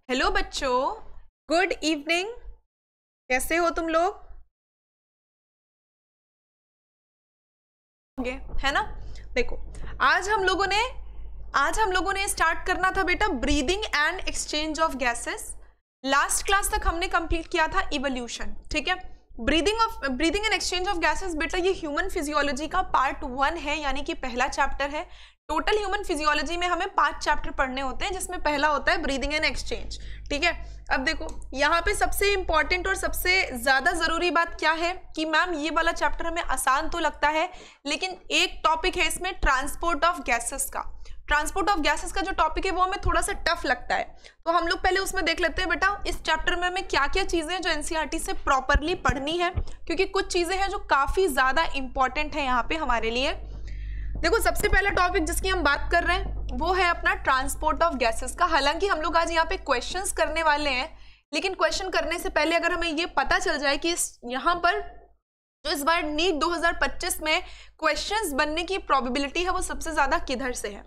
Hello बच्चों, good evening. कैसे हो तुम लोग? है ना। देखो, आज हम लोगों ने स्टार्ट करना था बेटा breathing and exchange of gases. Last class तक हमने कंप्लीट किया था इवोल्यूशन, ठीक है। Breathing and exchange of gases बेटा ये ह्यूमन फिजियोलॉजी का पार्ट 1 है, यानी कि पहला चैप्टर है। टोटल ह्यूमन फिजियोलॉजी में हमें 5 चैप्टर पढ़ने होते हैं, जिसमें पहला होता है ब्रीदिंग एंड एक्सचेंज, ठीक है। अब देखो यहाँ पे सबसे इंपॉर्टेंट और सबसे ज्यादा जरूरी बात क्या है कि मैम ये वाला चैप्टर हमें आसान तो लगता है, लेकिन एक टॉपिक है इसमें ट्रांसपोर्ट ऑफ गैसेस का। ट्रांसपोर्ट ऑफ गैसेस का जो टॉपिक है वो हमें थोड़ा सा टफ लगता है, तो हम लोग पहले उसमें देख लेते हैं बेटा इस चैप्टर में हमें क्या क्या चीजें जो एनसीईआरटी से प्रॉपरली पढ़नी है, क्योंकि कुछ चीजें हैं जो काफी ज्यादा इंपॉर्टेंट है यहाँ पे हमारे लिए। देखो, सबसे पहला टॉपिक जिसकी हम बात कर रहे हैं वो है अपना ट्रांसपोर्ट ऑफ गैसेस का। हालांकि हम लोग आज यहाँ पे क्वेश्चंस करने वाले हैं, लेकिन क्वेश्चन करने से पहले अगर हमें ये पता चल जाए कि यहाँ पर जो इस बार नीट 2025 में क्वेश्चंस बनने की प्रोबेबिलिटी है वो सबसे ज्यादा किधर से है,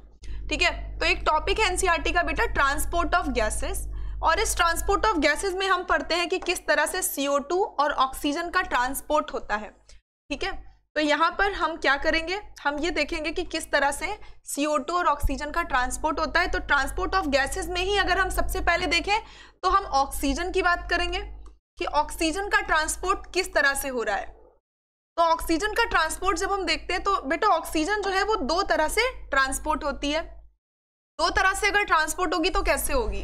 ठीक है। तो एक टॉपिक है एनसीईआरटी का बेटा ट्रांसपोर्ट ऑफ गैसेस, और इस ट्रांसपोर्ट ऑफ गैसेस में हम पढ़ते हैं कि किस तरह से CO2 और ऑक्सीजन का ट्रांसपोर्ट होता है, ठीक है। तो यहाँ पर हम क्या करेंगे, हम ये देखेंगे कि किस तरह से CO2 और ऑक्सीजन का ट्रांसपोर्ट होता है। तो ट्रांसपोर्ट ऑफ गैसेस में ही अगर हम सबसे पहले देखें तो हम ऑक्सीजन की बात करेंगे कि ऑक्सीजन का ट्रांसपोर्ट किस तरह से हो रहा है। तो ऑक्सीजन का ट्रांसपोर्ट जब हम देखते हैं तो बेटा ऑक्सीजन जो है वो 2 तरह से ट्रांसपोर्ट होती है। 2 तरह से अगर ट्रांसपोर्ट होगी तो कैसे होगी,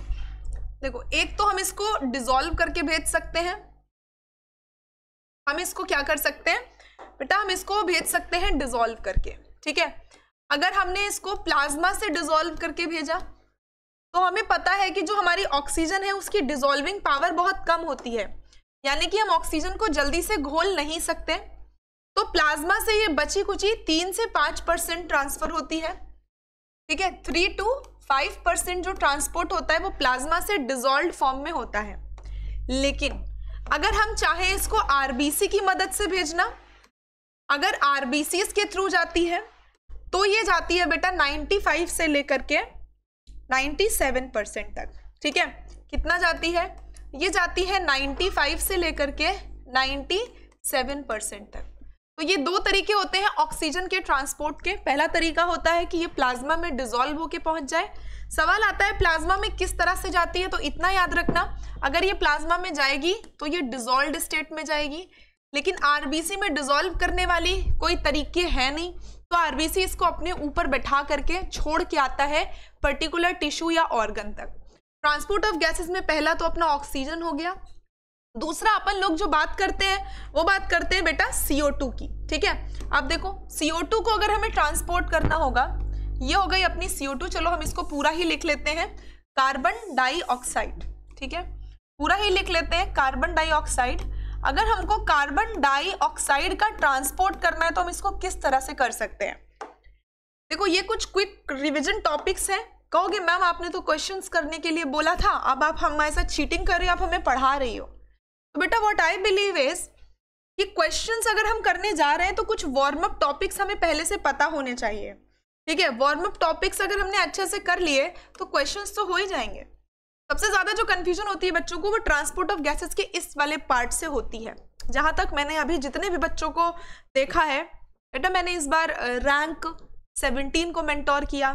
देखो, एक तो हम इसको डिसॉल्व करके भेज सकते हैं। हम इसको क्या कर सकते हैं बेटा, हम इसको भेज सकते हैं डिसॉल्व करके, ठीक है। अगर हमने इसको प्लाज्मा से डिसॉल्व करके भेजा तो हमें पता है कि जो हमारी ऑक्सीजन है उसकी डिसॉल्विंग पावर बहुत कम होती है, यानी कि हम ऑक्सीजन को जल्दी से घोल नहीं सकते। तो प्लाज्मा से ये बची कुची 3 से 5% ट्रांसफर होती है, ठीक है। 3 to 5% जो ट्रांसपोर्ट होता है वो प्लाज्मा से डिसॉल्व्ड फॉर्म में होता है। लेकिन अगर हम चाहें इसको आरबीसी की मदद से भेजना, अगर आरबीसी के थ्रू जाती है तो ये जाती है बेटा 95 से लेकर के 97% तक, ठीक है। कितना जाती है, ये जाती है 95 से लेकर के 97% तक। तो ये 2 तरीके होते हैं ऑक्सीजन के ट्रांसपोर्ट के। पहला तरीका होता है कि ये प्लाज्मा में डिसॉल्व होके पहुंच जाए। सवाल आता है प्लाज्मा में किस तरह से जाती है, तो इतना याद रखना, अगर ये प्लाज्मा में जाएगी तो ये डिसॉल्व्ड स्टेट में जाएगी, लेकिन आरबीसी में डिसॉल्व करने वाली कोई तरीके है नहीं, तो आरबीसी इसको अपने ऊपर बैठा करके छोड़ के आता है पर्टिकुलर टिश्यू या ऑर्गन तक। ट्रांसपोर्ट ऑफ गैसेस में पहला तो अपना ऑक्सीजन हो गया। दूसरा अपन लोग जो बात करते हैं वो बात करते हैं बेटा CO2 की, ठीक है। अब देखो CO2 को अगर हमें ट्रांसपोर्ट करना होगा, ये हो गई अपनी CO2, चलो हम इसको पूरा ही लिख लेते हैं कार्बन डाइऑक्साइड, ठीक है। पूरा ही लिख लेते हैं कार्बन डाइऑक्साइड। अगर हमको कार्बन डाइऑक्साइड का ट्रांसपोर्ट करना है तो हम इसको किस तरह से कर सकते हैं। देखो, ये कुछ क्विक रिवीजन टॉपिक्स हैं। कहोगे मैम आपने तो क्वेश्चंस करने के लिए बोला था, अब आप हमारे साथ चीटिंग कर रही हो, आप हमें पढ़ा रही हो। तो बेटा व्हाट आई बिलीव इज कि क्वेश्चंस अगर हम करने जा रहे हैं तो कुछ वार्म अप टॉपिक्स हमें पहले से पता होने चाहिए, ठीक है। वार्म अप टॉपिक्स अगर हमने अच्छे से कर लिए तो क्वेश्चंस तो हो ही जाएंगे। सबसे ज्यादा जो कंफ्यूजन होती है बच्चों को वो ट्रांसपोर्ट ऑफ गैसेस के इस वाले पार्ट से होती है। जहां तक मैंने अभी जितने भी बच्चों को देखा है बेटा, मैंने इस बार रैंक 17 को मेंटोर किया,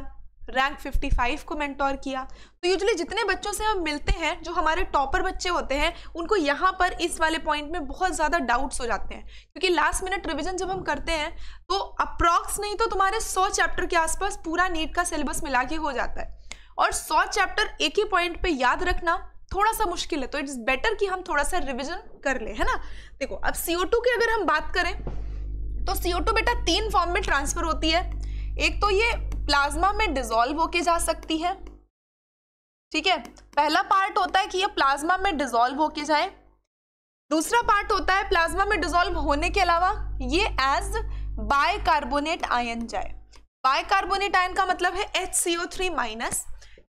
रैंक 55 को मेंटोर किया। तो यूजुअली जितने बच्चों से हम मिलते हैं, जो हमारे टॉपर बच्चे होते हैं, उनको यहाँ पर इस वाले पॉइंट में बहुत ज़्यादा डाउट्स हो जाते हैं, क्योंकि लास्ट मिनट रिवीजन जब हम करते हैं तो अप्रॉक्स नहीं तो तुम्हारे 100 चैप्टर के आसपास पूरा नीट का सिलेबस मिला के हो जाता है, और 100 चैप्टर एक ही पॉइंट पे याद रखना थोड़ा सा मुश्किल है। तो इट्स बेटर कि हम थोड़ा सा रिवीजन कर ले, है ना। देखो, अब CO2 की अगर हम बात करें तो CO2 बेटा 3 फॉर्म में ट्रांसफर होती है। एक तो ये प्लाज्मा में डिसॉल्व होके जा सकती है, ठीक है। पहला पार्ट होता है कि ये प्लाज्मा में डिसॉल्व होके जाए। दूसरा पार्ट होता है प्लाज्मा में डिसॉल्व होने के अलावा ये एज बाइकार्बोनेट आयन जाए। बाइकार्बोनेट आयन का मतलब है HCO3-।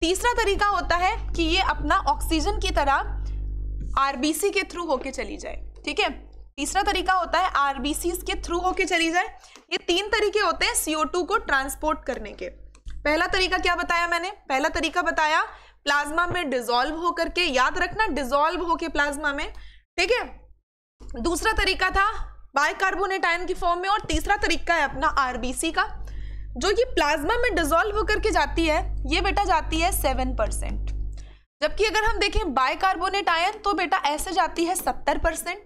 तीसरा तरीका होता है कि ये अपना ऑक्सीजन की तरह आरबीसी के थ्रू होके चली जाए, ठीक है। तीसरा तरीका होता है आरबीसी के थ्रू होके चली जाए। ये 3 तरीके होते हैं CO2 को ट्रांसपोर्ट करने के। पहला तरीका क्या बताया मैंने, पहला तरीका बताया प्लाज्मा में डिसॉल्व होकर के, याद रखना डिसॉल्व होके प्लाज्मा में, ठीक है। दूसरा तरीका था बाइकार्बोनेट आयन की फॉर्म में, और तीसरा तरीका है अपना आरबीसी का, जो ये प्लाज्मा में डिसॉल्व होकर के जाती है, ये बेटा जाती है 7%। जबकि अगर हम देखें बाइकार्बोनेट आयन तो बेटा ऐसे जाती है 70%।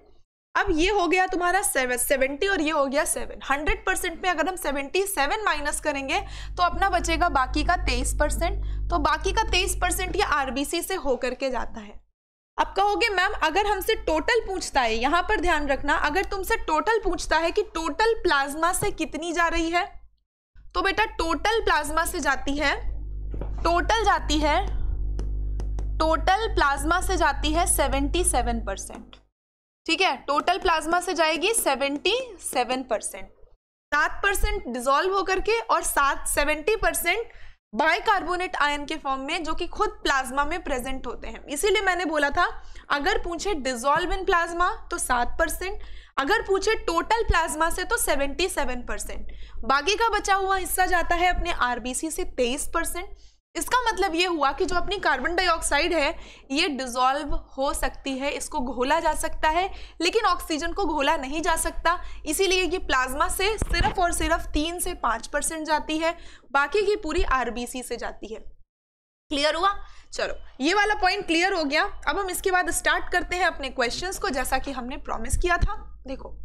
अब ये हो गया तुम्हारा 70 और ये हो गया 7। 100% में अगर हम 77 माइनस करेंगे तो अपना बचेगा बाकी का 23%। तो बाकी का 23% ये आरबीसी से होकर के जाता है। अब कहोगे मैम अगर हमसे टोटल पूछता है, यहां पर ध्यान रखना, अगर तुमसे टोटल पूछता है कि टोटल प्लाज्मा से कितनी जा रही है, तो बेटा टोटल प्लाज्मा से जाती है, टोटल प्लाज्मा से जाती है 77%, ठीक है। टोटल प्लाज्मा से जाएगी 77%, 7% डिसॉल्व होकर के और 70% बाइकार्बोनेट आयन के फॉर्म में, जो कि खुद प्लाज्मा में प्रेजेंट होते हैं। इसीलिए मैंने बोला था अगर पूछे डिसॉल्व इन प्लाज्मा तो 7%, अगर पूछे टोटल प्लाज्मा से तो 77%, बाकी का बचा हुआ हिस्सा जाता है अपने आरबीसी से 23%। इसका मतलब ये हुआ कि जो अपनी कार्बन डाइऑक्साइड है ये डिसॉल्व हो सकती है, इसको घोला जा सकता है, लेकिन ऑक्सीजन को घोला नहीं जा सकता। इसीलिए ये प्लाज्मा से सिर्फ और सिर्फ 3 से 5% जाती है, बाकी की पूरी आरबीसी से जाती है। क्लियर हुआ? चलो ये वाला पॉइंट क्लियर हो गया। अब हम इसके बाद स्टार्ट करते हैं अपने क्वेश्चंस को, जैसा कि हमने प्रॉमिस किया था। देखो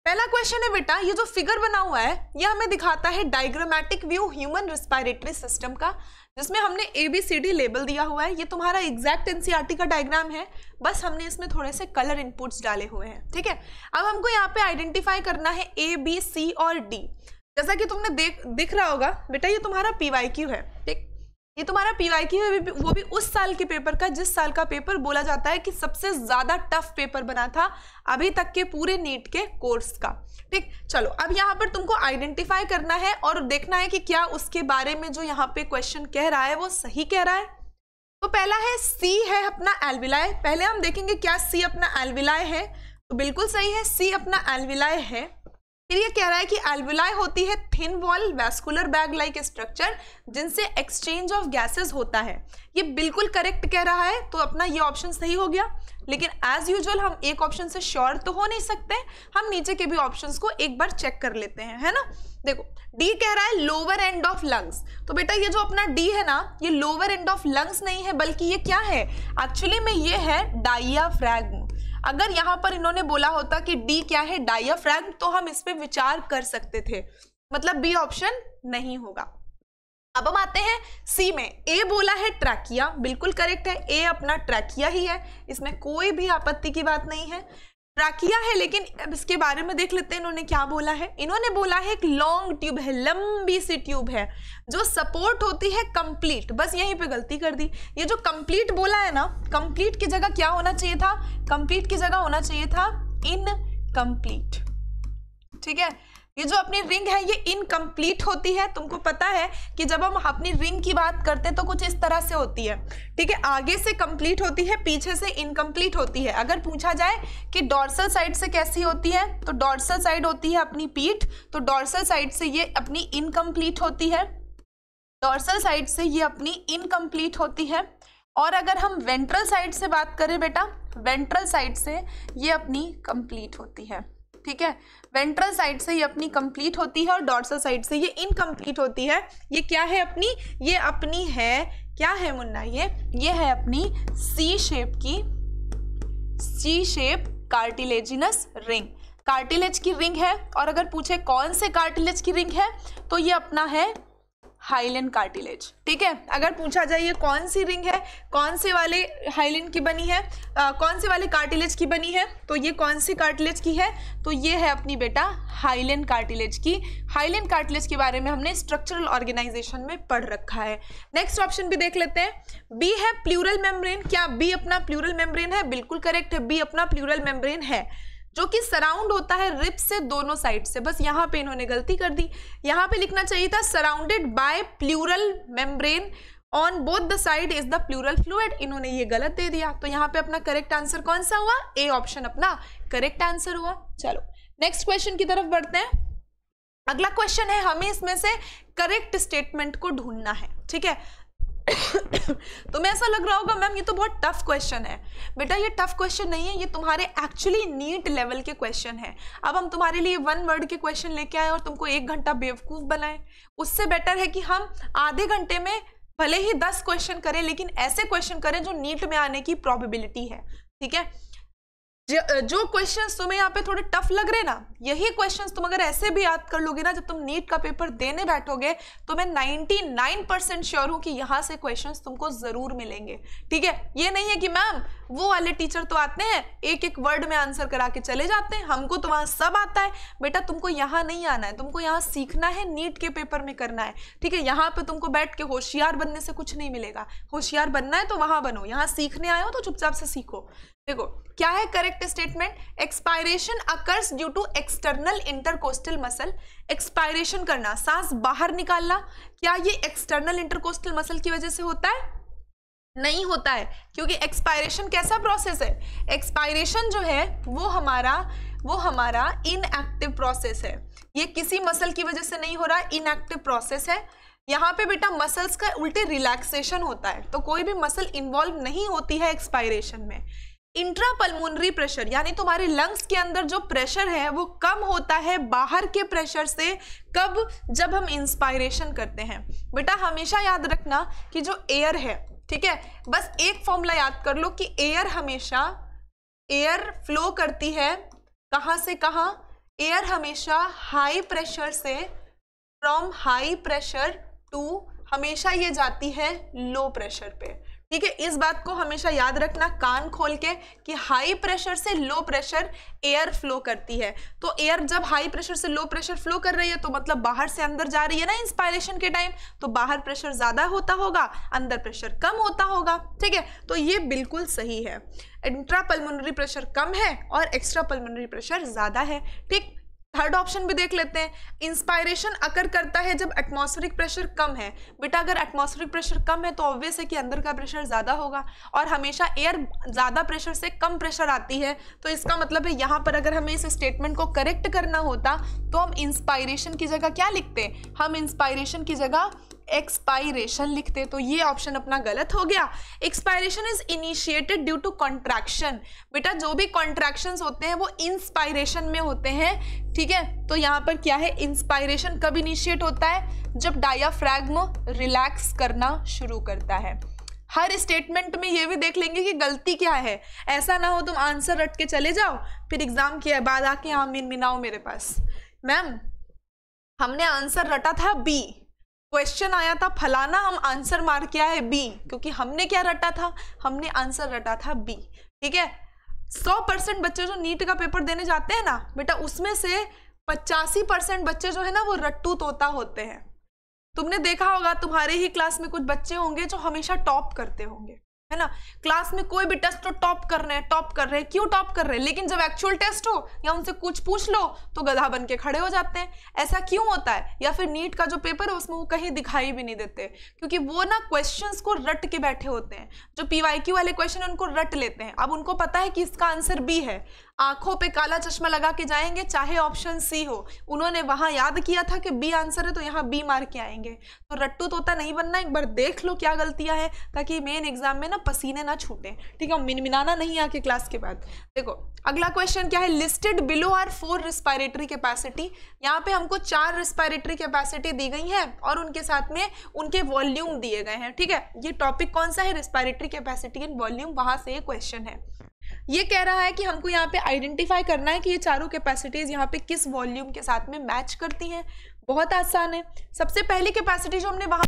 पहला क्वेश्चन है बेटा, ये जो फिगर बना हुआ है ये हमें दिखाता है diagrammatic view human respiratory system का, जिसमें हमने ABCD लेबल दिया हुआ है। ये तुम्हारा एग्जैक्ट एनसीईआरटी का डायग्राम है, बस हमने इसमें थोड़े से कलर इनपुट्स डाले हुए हैं, ठीक है। अब हमको यहाँ पे आइडेंटिफाई करना है A, B, C और D। जैसा कि तुमने दिख रहा होगा बेटा, ये तुम्हारा PYQ है, ठीक। ये तुम्हारा PYQ है, वो भी उस साल के पेपर का जिस साल का पेपर बोला जाता है कि सबसे ज्यादा टफ पेपर बना था अभी तक के पूरे नीट के कोर्स का, ठीक। चलो अब यहाँ पर तुमको आइडेंटिफाई करना है और देखना है कि क्या उसके बारे में जो यहाँ पे क्वेश्चन कह रहा है वो सही कह रहा है। तो पहला है C है अपना एल्विलाय। पहले हम देखेंगे क्या C अपना एल्विलाय है, तो बिल्कुल सही है, C अपना एल्विलाय है। फिर ये कह रहा है कि एल्विलाय होती है thin wall vascular bag like structure जिनसे एक्सचेंज ऑफ गैसेस होता है। ये बिल्कुल करेक्ट कह रहा है, तो अपना ये ऑप्शन सही हो गया। लेकिन एज यूजुअल हम एक ऑप्शन से श्योर तो हो नहीं सकते, हम नीचे के भी ऑप्शंस को एक बार चेक कर लेते हैं, है ना। देखो डी कह रहा है लोअर एंड ऑफ लंग्स, तो बेटा ये जो अपना डी है ना, ये लोअर एंड ऑफ लंग्स नहीं है, बल्कि ये क्या है एक्चुअली में, ये है डायाफ्रैगम। अगर यहाँ पर इन्होंने बोला होता कि डी क्या है डायाफ्रैगम, तो हम इस पे विचार कर सकते थे, मतलब बी ऑप्शन नहीं होगा। अब हम आते हैं सी में। ए बोला है ट्रैकिया, बिल्कुल करेक्ट है, ए अपना ट्रैकिया ही है, इसमें कोई भी आपत्ति की बात नहीं है, ट्रैकिया है। लेकिन अब इसके बारे में देख लेते हैं इन्होंने क्या बोला है। इन्होंने बोला है एक लॉन्ग ट्यूब है, लंबी सी ट्यूब है जो सपोर्ट होती है कंप्लीट, बस यहीं पे गलती कर दी। ये जो कंप्लीट बोला है ना, कंप्लीट की जगह क्या होना चाहिए था, कंप्लीट की जगह होना चाहिए था इनकम्प्लीट, ठीक है। ये जो अपनी रिंग है ये इनकम्प्लीट होती है। तुमको पता है कि जब हम अपनी रिंग की बात करते हैं तो कुछ इस तरह से होती है, ठीक है, आगे से कंप्लीट होती है, पीछे से इनकम्प्लीट होती है। अगर पूछा जाए कि डॉर्सल साइड से कैसी होती है, तो डॉर्सल साइड होती है अपनी पीठ, तो डॉर्सल साइड से ये अपनी इनकम्प्लीट होती है, डॉर्सल साइड से ये अपनी इनकम्प्लीट होती है। और अगर हम वेंट्रल साइड से बात करें बेटा, वेंट्रल साइड से ये अपनी कंप्लीट होती है, ठीक है, वेंट्रल साइड से ये अपनी कंप्लीट होती है और डॉर्सल साइड से ये इनकम्प्लीट होती है। ये क्या है अपनी, ये अपनी है, क्या है मुन्ना, ये है अपनी सी शेप की, सी शेप कार्टिलेजिनस रिंग, कार्टिलेज की रिंग है। और अगर पूछे कौन से कार्टिलेज की रिंग है, तो ये अपना है हाइलेन कार्टिलेज, ठीक है। अगर पूछा जाए ये कौन सी रिंग है, कौन से वाले हाइलेन की बनी है, कौन से वाले कार्टिलेज की बनी है, तो ये कौन सी कार्टिलेज की है, तो ये है अपनी बेटा हाइलेन कार्टिलेज की। हाइलेन कार्टिलेज के बारे में हमने स्ट्रक्चरल ऑर्गेनाइजेशन में पढ़ रखा है। नेक्स्ट ऑप्शन भी देख लेते हैं। बी है प्लूरल मेम्ब्रेन। क्या बी अपना प्लूरल मेम्ब्रेन है? बिल्कुल करेक्ट है, बी अपना प्लूरल मेम्ब्रेन है, जो कि सराउंड होता है रिब्स से दोनों साइड से। बस यहाँ पे इन्होंने गलती कर दी, यहाँ पे लिखना चाहिए था surrounded by pleural membrane on both the side is the pleural fluid, इन्होंने ये गलत दे दिया। तो यहाँ पे अपना करेक्ट आंसर कौन सा हुआ, ए ऑप्शन अपना करेक्ट आंसर हुआ। चलो नेक्स्ट क्वेश्चन की तरफ बढ़ते हैं। अगला क्वेश्चन है, हमें इसमें से करेक्ट स्टेटमेंट को ढूंढना है, ठीक है। तुम्हें ऐसा लग रहा होगा मैम ये तो बहुत टफ क्वेश्चन है। बेटा ये टफ क्वेश्चन नहीं है, ये तुम्हारे एक्चुअली नीट लेवल के क्वेश्चन है। अब हम तुम्हारे लिए 1 वर्ड के क्वेश्चन लेके आए और तुमको 1 घंटा बेवकूफ बनाए। उससे बेटर है कि हम आधे घंटे में भले ही 10 क्वेश्चन करें, लेकिन ऐसे क्वेश्चन करें जो नीट में आने की प्रोबेबिलिटी है। ठीक है, जो क्वेश्चंस तुम्हें यहाँ पे थोड़े टफ लग रहे ना, यही क्वेश्चंस तुम अगर ऐसे भी याद कर लोगे ना, जब तुम नीट का पेपर देने बैठोगे तो मैं 99% श्योर हूं कि यहाँ से क्वेश्चंस तुमको जरूर मिलेंगे। ठीक है, ये नहीं है कि मैम वो वाले टीचर तो आते हैं एक एक वर्ड में आंसर करा के चले जाते हैं, हमको तो वहां सब आता है। बेटा तुमको यहाँ नहीं आना है, तुमको यहाँ सीखना है, नीट के पेपर में करना है। ठीक है, यहाँ पे तुमको बैठ के होशियार बनने से कुछ नहीं मिलेगा। होशियार बनना है तो वहां बनो, यहाँ सीखने आए हो तो चुपचाप से सीखो। देखो क्या है correct statement, expiration occurs due to external intercostal muscle. Expiration करना, सांस बाहर निकालना, क्या ये एक्सटर्नल इंटरकोस्टल मसल की वजह से होता है? नहीं होता है, क्योंकि एक्सपायरेशन कैसा प्रोसेस है? एक्सपायरेशन जो है वो हमारा इनएक्टिव प्रोसेस है। ये किसी मसल की वजह से नहीं हो रहा, इनएक्टिव प्रोसेस है। यहाँ पे बेटा मसल्स का उल्टे रिलैक्सेशन होता है, तो कोई भी मसल इन्वॉल्व नहीं होती है एक्सपायरेशन में। इंट्रापल्मोनरी प्रेशर, यानी तुम्हारे लंग्स के अंदर जो प्रेशर है वो कम होता है बाहर के प्रेशर से। कब? जब हम इंस्पायरेशन करते हैं। बेटा हमेशा याद रखना कि जो एयर है, ठीक है, बस एक फॉर्मूला याद कर लो कि एयर हमेशा फ्लो करती है कहां से कहां? एयर हमेशा हाई प्रेशर से, फ्रॉम हाई प्रेशर टू, हमेशा ये जाती है लो प्रेशर पे। ठीक है, इस बात को हमेशा याद रखना कान खोल के कि हाई प्रेशर से लो प्रेशर एयर फ्लो करती है। तो एयर जब हाई प्रेशर से लो प्रेशर फ्लो कर रही है तो मतलब बाहर से अंदर जा रही है ना इंस्पायरेशन के टाइम, तो बाहर प्रेशर ज्यादा होता होगा, अंदर प्रेशर कम होता होगा। ठीक है, तो ये बिल्कुल सही है। इंट्रापल्मोनरी प्रेशर कम है और एक्स्ट्रा पल्मोनरी प्रेशर ज्यादा है। ठीक, थर्ड ऑप्शन भी देख लेते हैं। इंस्पायरेशन अकर करता है जब एटमॉस्फेरिक प्रेशर कम है। बेटा अगर एटमॉस्फेरिक प्रेशर कम है तो ऑब्वियस है कि अंदर का प्रेशर ज्यादा होगा, और हमेशा एयर ज्यादा प्रेशर से कम प्रेशर आती है। तो इसका मतलब है यहाँ पर अगर हमें इस स्टेटमेंट को करेक्ट करना होता तो हम इंस्पायरेशन की जगह क्या लिखते? हम इंस्पायरेशन की जगह एक्सपायरेशन लिखते। तो ये ऑप्शन अपना गलत हो गया। Expiration is initiated due to contraction. बेटा जो भी कॉन्ट्रैक्शंस होते हैं वो इंस्पायरेशन में होते हैं। ठीक है, तो यहाँ पर क्या है, इंस्पायरेशन कब इनिशिएट होता है? जब डायाफ्रैगम रिलैक्स करना शुरू करता है। हर स्टेटमेंट में ये भी देख लेंगे कि गलती क्या है, ऐसा ना हो तुम आंसर रट के चले जाओ फिर एग्जाम के बाद आके यहाँ मिनमिनाओ मेरे पास, मैम हमने आंसर रटा था बी, क्वेश्चन आया था फलाना, हम आंसर मार के आए बी, क्योंकि हमने क्या रटा था? हमने आंसर रटा था बी। ठीक है, 100% बच्चे जो नीट का पेपर देने जाते हैं ना बेटा, उसमें से 85% बच्चे जो है ना वो रट्टू तोता होते हैं। तुमने देखा होगा तुम्हारे ही क्लास में कुछ बच्चे होंगे जो हमेशा टॉप करते होंगे, है ना, क्लास में कोई भी टेस्ट तो टॉप कर रहे हैं, क्यों टॉप कर रहे हैं? लेकिन जब एक्चुअल टेस्ट हो या उनसे कुछ पूछ लो तो गधा बन के खड़े हो जाते हैं। ऐसा क्यों होता है? या फिर नीट का जो पेपर है उसमें वो कहीं दिखाई भी नहीं देते, क्योंकि वो ना क्वेश्चंस को रट के बैठे होते हैं। जो पीवाईक्यू वाले क्वेश्चन है उनको रट लेते हैं। अब उनको पता है कि इसका आंसर बी है, आंखों पे काला चश्मा लगा के जाएंगे चाहे ऑप्शन सी हो, उन्होंने वहां याद किया था कि बी आंसर है तो यहाँ बी मार के आएंगे। तो रट्टू तोता नहीं बनना, एक बार देख लो क्या गलतियां हैं ताकि मेन एग्जाम में ना पसीने ना छूटे। ठीक है, मिनमिनाना नहीं आके क्लास के बाद। देखो अगला क्वेश्चन क्या है, listed below are 4 respiratory capacity. यहाँ पे हमको 4 रिस्पायरेटरी कैपेसिटी दी गई है और उनके साथ में उनके वॉल्यूम दिए गए हैं। ठीक है, ये टॉपिक कौन सा है? रिस्पायरेटरी कैपेसिटी एंड वॉल्यूम, वहां से ये क्वेश्चन है। ये कह रहा है कि हमको यहाँ पे आइडेंटिफाई करना है कि ये चारों कैपेसिटीज यहाँ पे किस वॉल्यूम के साथ में मैच करती हैं। बहुत आसान है। सबसे पहली कैपेसिटी जो हमने वहां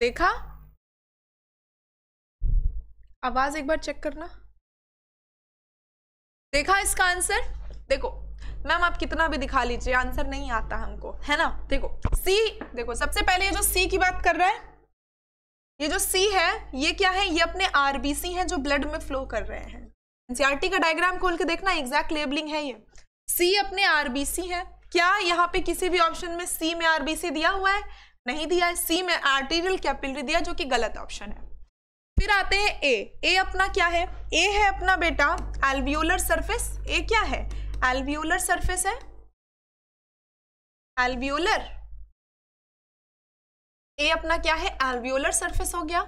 देखा? आवाज एक बार चेक करना। देखा इसका आंसर? देखो मैम आप कितना भी दिखा लीजिए आंसर नहीं आता हमको, है ना। देखो सी, देखो सबसे पहले ये जो सी की बात कर रहा है, ये जो सी है ये क्या है, ये अपने आरबीसी हैं जो ब्लड में फ्लो कर रहे हैं। एनसीईआरटी का डायग्राम खोल के देखना, एग्जैक्ट लेबलिंग है ये। सी अपने आरबीसी है। क्या यहाँ पे किसी भी ऑप्शन में सी में आरबीसी दिया हुआ है? नहीं दिया है। सी में आर्टेरियल कैपिलरी दिया, जो कि गलत ऑप्शन है। फिर आते हैं ए। ए अपना क्या है? ए है अपना बेटा एल्वियोलर सरफेस। ए क्या है? एल्वियोलर सरफेस है। एल्वियोलर, ए अपना क्या है? एल्वियोलर सरफेस हो गया।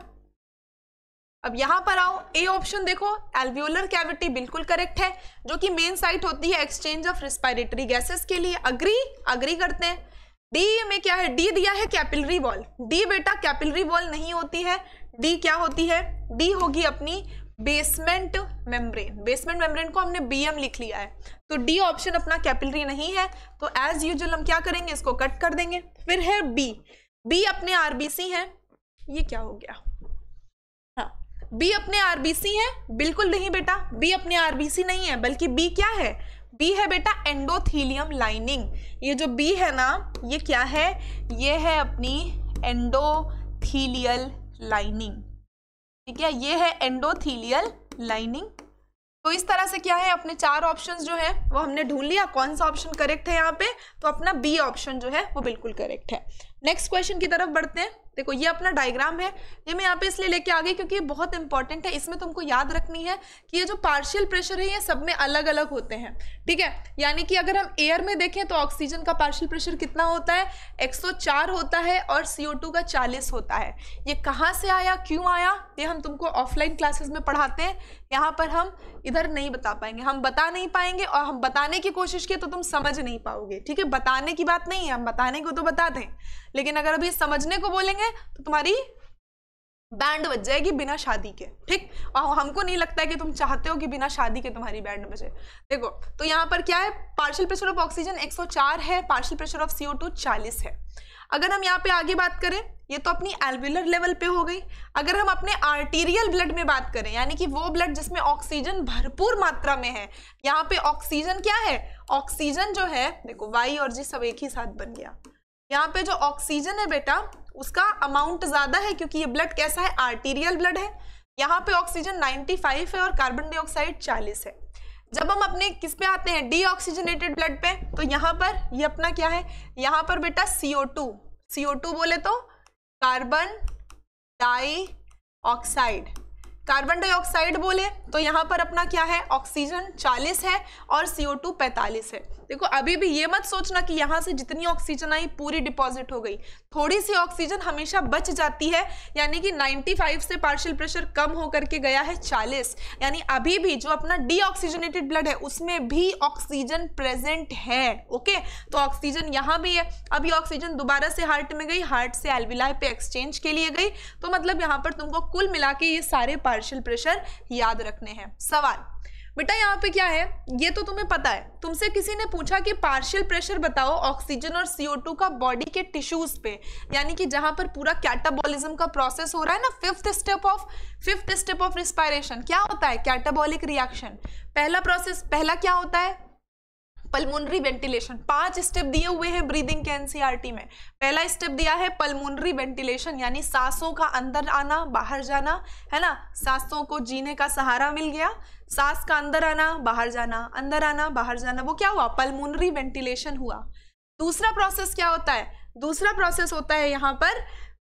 अब यहां पर आओ, ए ऑप्शन देखो, एल्वियोलर कैविटी बिल्कुल करेक्ट है, जो कि मेन साइट होती है एक्सचेंज ऑफ रेस्पिरेटरी गैसेस के लिए। अग्री करते हैं। डी में क्या है? डी दिया है कैपिलरी वॉल। डी बेटा कैपिलरी वॉल नहीं होती है। डी क्या होती है? डी होगी अपनी बेसमेंट मेम्ब्रेन। बेसमेंट मेम्ब्रेन को हमने बीएम लिख लिया है, तो डी ऑप्शन अपना कैपिलरी नहीं है। तो एज यूजुअल हम क्या करेंगे, इसको कट कर देंगे। फिर है बी। बी अपने आरबीसी है। ये क्या हो गया? हाँ, बी अपने आरबीसी है? बिल्कुल नहीं बेटा, बी अपने आरबीसी नहीं है, बल्कि बी क्या है? बी है बेटा एंडोथीलियम लाइनिंग। ये जो बी है ना, ये क्या है? ये है अपनी एंडोथीलियल लाइनिंग। ठीक है, ये है एंडोथीलियल लाइनिंग। तो इस तरह से क्या है, अपने 4 ऑप्शंस जो है वो हमने ढूंढ लिया कौन सा ऑप्शन करेक्ट है यहाँ पे। तो अपना बी ऑप्शन जो है वो बिल्कुल करेक्ट है। नेक्स्ट क्वेश्चन की तरफ बढ़ते हैं। देखो ये अपना डायग्राम है, ये मैं यहाँ पे इसलिए लेके आ गई क्योंकि ये बहुत इंपॉर्टेंट है। इसमें तुमको याद रखनी है कि ये जो पार्शियल प्रेशर है ये सब में अलग अलग होते हैं। ठीक है, यानी कि अगर हम एयर में देखें तो ऑक्सीजन का पार्शियल प्रेशर कितना होता है? 104 होता है और CO2 का 40 होता है। ये कहाँ से आया, क्यों आया, ये हम तुमको ऑफलाइन क्लासेस में पढ़ाते हैं। यहाँ पर हम इधर नहीं बता पाएंगे, हम बता नहीं पाएंगे, और हम बताने की कोशिश की तो तुम समझ नहीं पाओगे। ठीक है, बताने की बात नहीं है, हम बताने को तो बता दें, लेकिन अगर अभी समझने को बोलेंगे तो तुम्हारी बैंड बज जाएगी बिना शादी के। ठीक, और हमको नहीं लगता है कि तुम चाहते हो कि बिना शादी के तुम्हारी बैंड बजे। देखो तो यहाँ पर क्या है, पार्शियल प्रेशर ऑफ ऑक्सीजन 104 है, पार्शियल प्रेशर ऑफ CO2 40 है। अगर हम यहाँ पे आगे बात करें, ये तो अपनी एल्वियोलर लेवल पे हो गई। अगर हम अपने आर्टीरियल ब्लड में बात करें, यानी कि वो ब्लड जिसमें ऑक्सीजन भरपूर मात्रा में है, यहाँ पे ऑक्सीजन क्या है? ऑक्सीजन जो है, देखो वाई और जी सब एक ही साथ बन गया। यहाँ पे जो ऑक्सीजन है बेटा उसका अमाउंट ज्यादा है, क्योंकि ये ब्लड कैसा है? आर्टीरियल ब्लड है। यहाँ पे ऑक्सीजन 95 है और कार्बन डाइऑक्साइड 40 है। जब हम अपने किस पे आते हैं, डीऑक्सीजनेटेड ब्लड पे, तो यहाँ पर ये अपना क्या है? यहाँ पर बेटा CO2 बोले तो कार्बन डाइऑक्साइड। कार्बन डाइऑक्साइड बोले तो यहाँ पर अपना क्या है? ऑक्सीजन 40 है और CO2 45 है। देखो अभी भी ये मत सोचना कि यहाँ से जितनी ऑक्सीजन आई पूरी डिपॉजिट हो गई, थोड़ी सी ऑक्सीजन हमेशा बच जाती है। यानी कि 95 से पार्शियल प्रेशर कम होकर के गया है 40, यानी अभी भी जो अपना डीऑक्सीजनेटेड ब्लड है उसमें भी ऑक्सीजन प्रेजेंट है। ओके, तो ऑक्सीजन यहाँ भी है। अभी ऑक्सीजन दोबारा से हार्ट में गई, हार्ट से एल्विलाई पे एक्सचेंज के लिए गई, तो मतलब यहाँ पर तुमको कुल मिला के ये सारे पार्शियल प्रेशर याद रखने हैं। सवाल बेटा यहाँ पे क्या है, ये तो तुम्हें पता है। तुमसे किसी ने पूछा कि पार्शियल प्रेशर बताओ ऑक्सीजन और CO2 का बॉडी के टिश्यूज पे, यानी कि जहां पर पूरा कैटाबॉलिज्म का प्रोसेस हो रहा है ना, फिफ्थ स्टेप ऑफ रिस्पायरेशन क्या होता है? Catabolic reaction. पहला क्या होता है? Pulmonary ventilation. 5 स्टेप दिए हुए हैं ब्रीदिंग के एनसीईआरटी में। पहला स्टेप दिया है पल्मोनरी वेंटिलेशन, यानी सांसों का अंदर आना बाहर जाना, है ना। सांसों को जीने का सहारा मिल गया, सांस का अंदर आना बाहर जाना, अंदर आना बाहर जाना, वो क्या हुआ? पल्मोनरी वेंटिलेशन हुआ। दूसरा प्रोसेस क्या होता है? दूसरा प्रोसेस होता है यहाँ पर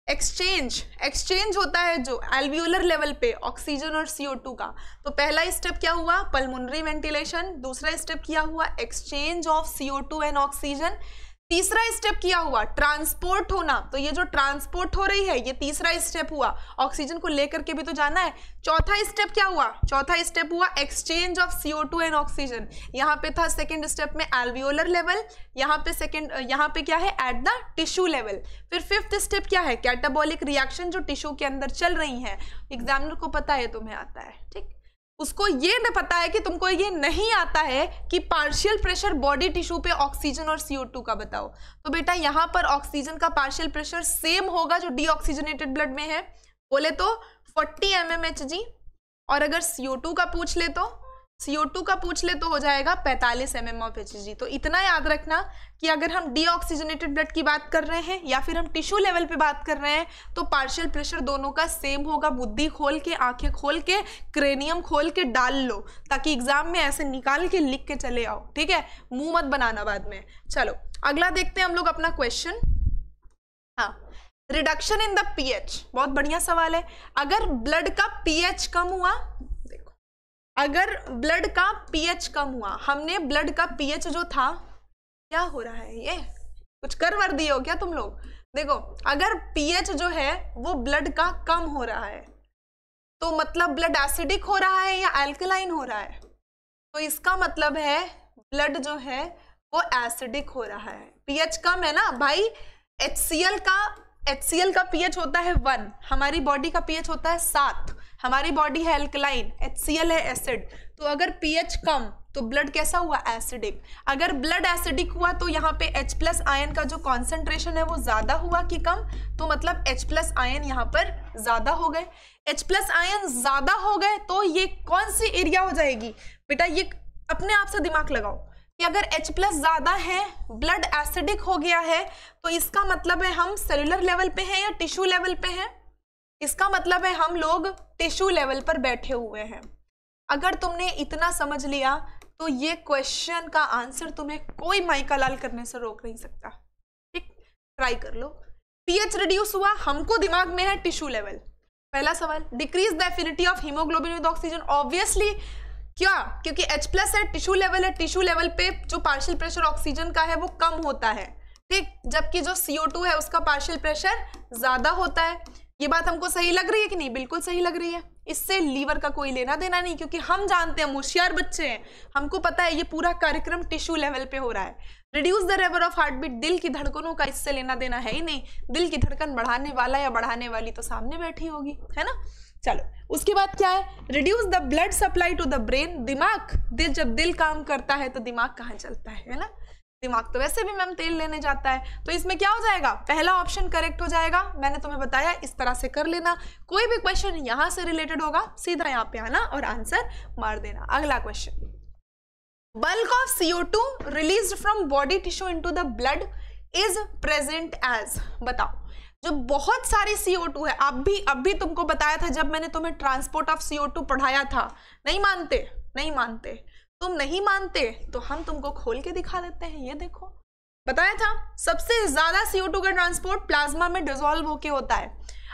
एक्सचेंज होता है जो एल्वियोलर लेवल पे ऑक्सीजन और CO2 का। तो पहला स्टेप क्या हुआ? Pulmonary ventilation. दूसरा स्टेप क्या हुआ? Exchange of CO2 and oxygen. तीसरा स्टेप क्या हुआ? ट्रांसपोर्ट होना। तो ये जो ट्रांसपोर्ट हो रही है ये तीसरा स्टेप हुआ, ऑक्सीजन को लेकर के भी तो जाना है। चौथा स्टेप क्या हुआ? चौथा स्टेप हुआ exchange of CO2 and oxygen. यहाँ पे था सेकंड स्टेप में एल्वियोलर लेवल, यहाँ पे क्या है? At the tissue level. फिर फिफ्थ स्टेप क्या है? कैटाबॉलिक रिएक्शन जो टिश्यू के अंदर चल रही है। एग्जामिनर को पता है, तुम्हें आता है। ठीक, उसको ये न पता है कि तुमको ये नहीं आता है कि पार्शियल प्रेशर बॉडी टिश्यू पे ऑक्सीजन और CO2 का बताओ। तो बेटा यहाँ पर ऑक्सीजन का पार्शियल प्रेशर सेम होगा जो डीऑक्सीजनेटेड ब्लड में है, बोले तो 40 mmHg, और अगर CO2 का पूछ ले तो हो जाएगा 45 mmHg। तो इतना याद रखना कि अगर हम डीऑक्सीजनेटेड ब्लड की बात कर रहे हैं या फिर हम टिश्यू लेवल पे बात कर रहे हैं तो पार्शियल प्रेशर दोनों का सेम होगा। बुद्धि खोल के, आंखें खोल के, क्रेनियम खोल के डाल लो, ताकि एग्जाम में ऐसे निकाल के लिख के चले आओ, ठीक है, मुंह मत बनाना बाद में। चलो अगला देखते हैं हम लोग अपना क्वेश्चन। हाँ, रिडक्शन इन द pH, बहुत बढ़िया सवाल है। अगर ब्लड का pH कम हुआ, अगर ब्लड का pH कम हुआ, हमने ब्लड का pH जो था, क्या हो रहा है, ये कुछ कर वर दिए हो क्या तुम लोग? देखो अगर pH जो है वो ब्लड का कम हो रहा है तो मतलब ब्लड एसिडिक हो रहा है या अल्कलाइन हो रहा है? तो इसका मतलब है ब्लड जो है वो एसिडिक हो रहा है। pH कम है ना भाई, HCl का pH होता है 1, हमारी बॉडी का pH होता है 7, हमारी बॉडी है अल्कलाइन, HCl है एसिड। तो अगर pH कम तो ब्लड कैसा हुआ, एसिडिक। अगर ब्लड एसिडिक हुआ तो यहाँ पे H+ आयन का जो कॉन्सेंट्रेशन है वो ज्यादा हुआ कि कम, तो मतलब H+ आयन यहाँ पर ज्यादा हो गए। H+ आयन ज्यादा हो गए तो ये कौन सी एरिया हो जाएगी बेटा, ये अपने आप से दिमाग लगाओ कि अगर H+ ज्यादा है, ब्लड एसिडिक हो गया है, तो इसका मतलब है हम सेलुलर लेवल पे हैं या टिश्यू लेवल पे हैं? इसका मतलब है हम लोग टिश्यू लेवल पर बैठे हुए हैं। अगर तुमने इतना समझ लिया तो ये क्वेश्चन का आंसर तुम्हें कोई माइका लाल करने से रोक नहीं सकता, ठीक, ट्राई कर लो। pH रिड्यूस हुआ, हमको दिमाग में है टिश्यू लेवल। पहला सवाल, decrease the affinity of haemoglobin with oxygen, obviously क्या, क्योंकि H+ है, टिश्यू लेवल है, टिश्यू लेवल पे जो पार्शियल प्रेशर ऑक्सीजन का है वो कम होता है, ठीक, जबकि जो CO2 है उसका पार्शियल प्रेशर ज्यादा होता है। ये बात हमको सही लग रही है कि नहीं? बिल्कुल सही लग रही है। इससे लीवर का कोई लेना देना नहीं, क्योंकि हम जानते हैं, होशियार बच्चे हैं, हमको पता है ये पूरा कार्यक्रम टिश्यू लेवल पे हो रहा है। Reduce the rate of heart beat, दिल की धड़कनों का इससे लेना देना है ही नहीं, दिल की धड़कन बढ़ाने वाला या बढ़ाने वाली तो सामने बैठी होगी, है ना। चलो उसके बाद क्या है, reduce the blood supply to the brain, दिमाग, जब दिल काम करता है तो दिमाग कहाँ चलता है ना, दिमाग तो वैसे भी मैम तेल लेने जाता है। तो इसमें क्या हो जाएगा, पहला ऑप्शन करेक्ट हो जाएगा। मैंने तुम्हें बताया इस तरह से कर लेना, कोई भी क्वेश्चन यहाँ से रिलेटेड होगा सीधा यहाँ पे आना और आंसर मार देना। अगला question, bulk of CO2 released from body tissue into the blood is present as, बताओ। जो बहुत सारी CO2 है, अभी तुमको बताया था जब मैंने तुम्हें ट्रांसपोर्ट ऑफ CO2 पढ़ाया था। नहीं मानते, तुम नहीं मानते तो हम तुमको खोल के दिखा देते हैं। ये देखो, बताया था सबसे ज्यादा CO2 का ट्रांसपोर्ट प्लाज्मा में डिसॉल्व होके होता है।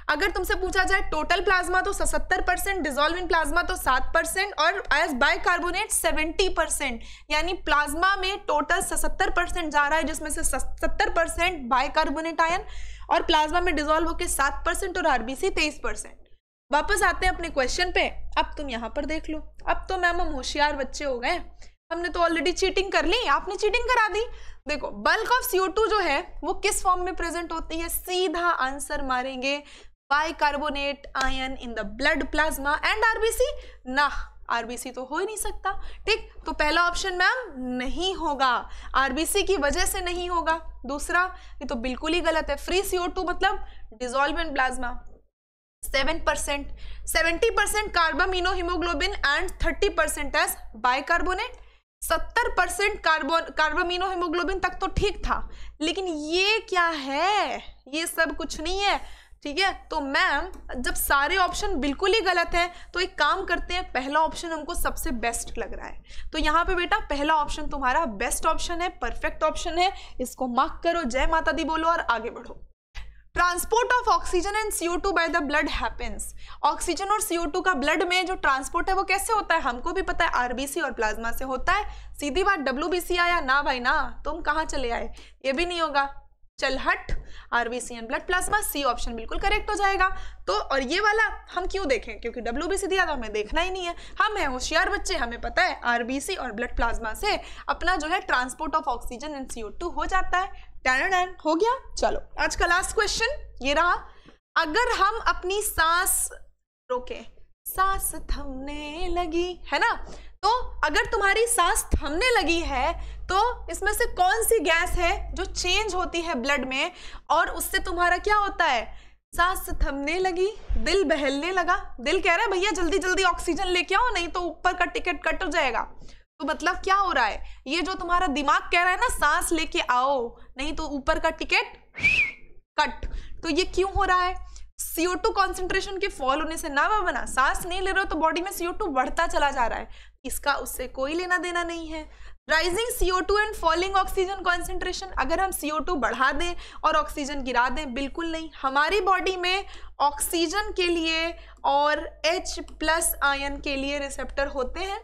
अगर तुमसे पूछा जाए टोटल प्लाज्मा तो 77%, डिसॉल्व इन प्लाज्मा तो 7% और एज बाइकार्बोनेट 70%, यानी प्लाज्मा में टोटल 77% जा रहा है, जिसमें से 70% बाइकार्बोनेट आयन और प्लाज्मा में डिसॉल्व होके 7% और RBC 23%। वापस आते हैं अपने क्वेश्चन पे। अब तुम यहाँ पर देख लो, अब तो मैम हम होशियार बच्चे हो गए, हमने तो ऑलरेडी चीटिंग कर ली, आपने चीटिंग करा दी। देखो बल्क ऑफ CO2 जो है वो किस फॉर्म में प्रेजेंट होती है, सीधा आंसर मारेंगे bicarbonate ion in the blood plasma and RBC ना, RBC तो हो ही नहीं सकता, ठीक। तो पहला ऑप्शन मैम नहीं होगा, RBC की वजह से नहीं होगा। दूसरा, ये तो बिल्कुल ही गलत है, फ्री CO2 मतलब dissolve in plasma 7%, 70% carbamino haemoglobin and 30% as bicarbonate. 70% carbamino haemoglobin तक तो ठीक था, लेकिन ये क्या है, ये सब कुछ नहीं है, ठीक है। तो मैम जब सारे ऑप्शन बिल्कुल ही गलत हैं तो एक काम करते हैं, पहला ऑप्शन हमको सबसे बेस्ट लग रहा है, तो यहाँ पे बेटा पहला ऑप्शन तुम्हारा बेस्ट ऑप्शन है, परफेक्ट ऑप्शन है, इसको मार्क करो, जय माता दी बोलो और आगे बढ़ो। Transport of oxygen and CO2 by the blood happens, oxygen और CO2 का ब्लड में जो ट्रांसपोर्ट है वो कैसे होता है, हमको भी पता है RBC और प्लाज्मा से होता है। सीधी बात, WBC आया ना भाई ना, तुम कहाँ चले आए, ये भी नहीं होगा, चल हट, RBC and blood plasma, C option बिल्कुल करेक्ट हो जाएगा। तो और ये वाला हम क्यों देखें, क्योंकि WBC दिया था, हमें देखना ही नहीं है, हम हैं होशियार बच्चे, हमें पता है RBC और ब्लड प्लाज्मा से अपना जो है transport of oxygen and CO2 हो जाता है। टैन हो गया। चलो आज का लास्ट क्वेश्चन ये रहा, अगर हम अपनी सांस रोके, सांस थमने लगी, है ना। तो अगर तुम्हारी सांस थमने लगी है तो इसमें से कौन सी गैस है जो चेंज होती है ब्लड में और उससे तुम्हारा क्या होता है, सांस थमने लगी, दिल बहलने लगा। दिल कह रहा है भैया जल्दी जल्दी ऑक्सीजन लेके आओ नहीं तो ऊपर का टिकट कट हो जाएगा। तो मतलब क्या हो रहा है, ये जो तुम्हारा दिमाग कह रहा है ना सांस लेके आओ नहीं तो ऊपर का टिकट कट, तो ये क्यों हो रहा है, CO2 कॉन्सेंट्रेशन के फॉल होने से ना बना। सांस नहीं ले रहे हो तो बॉडी में CO2 बढ़ता चला जा रहा है, इसका उससे कोई लेना देना नहीं है। Rising CO2 and falling oxygen concentration, अगर हम CO2 बढ़ा दें और ऑक्सीजन गिरा दें, बिल्कुल नहीं। हमारी बॉडी में ऑक्सीजन के लिए और H+ आयन के लिए रिसेप्टर होते हैं।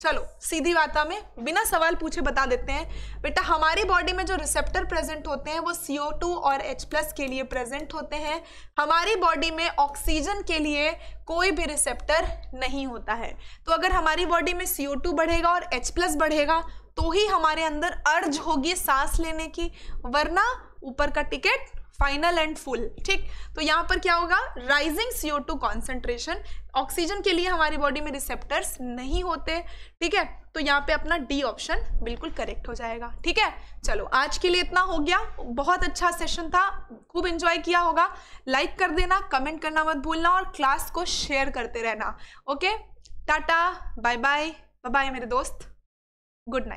चलो सीधी बात में बिना सवाल पूछे बता देते हैं बेटा, हमारी बॉडी में जो रिसेप्टर प्रेजेंट होते हैं वो CO2 और H+ के लिए प्रेजेंट होते हैं। हमारी बॉडी में ऑक्सीजन के लिए कोई भी रिसेप्टर नहीं होता है। तो अगर हमारी बॉडी में CO2 बढ़ेगा और H+ बढ़ेगा तो ही हमारे अंदर अर्ज होगी सांस लेने की, वरना ऊपर का टिकट फाइनल एंड फुल। ठीक, तो यहाँ पर क्या होगा, राइजिंग CO2 कॉन्सेंट्रेशन, ऑक्सीजन के लिए हमारी बॉडी में रिसेप्टर्स नहीं होते। ठीक है, तो यहाँ पे अपना डी ऑप्शन बिल्कुल करेक्ट हो जाएगा। ठीक है, चलो आज के लिए इतना हो गया, बहुत अच्छा सेशन था, खूब एंजॉय किया होगा। लाइक कर देना, कमेंट करना मत भूलना और क्लास को शेयर करते रहना। Okay, tata, bye bye, bye bye मेरे दोस्त, गुड नाइट।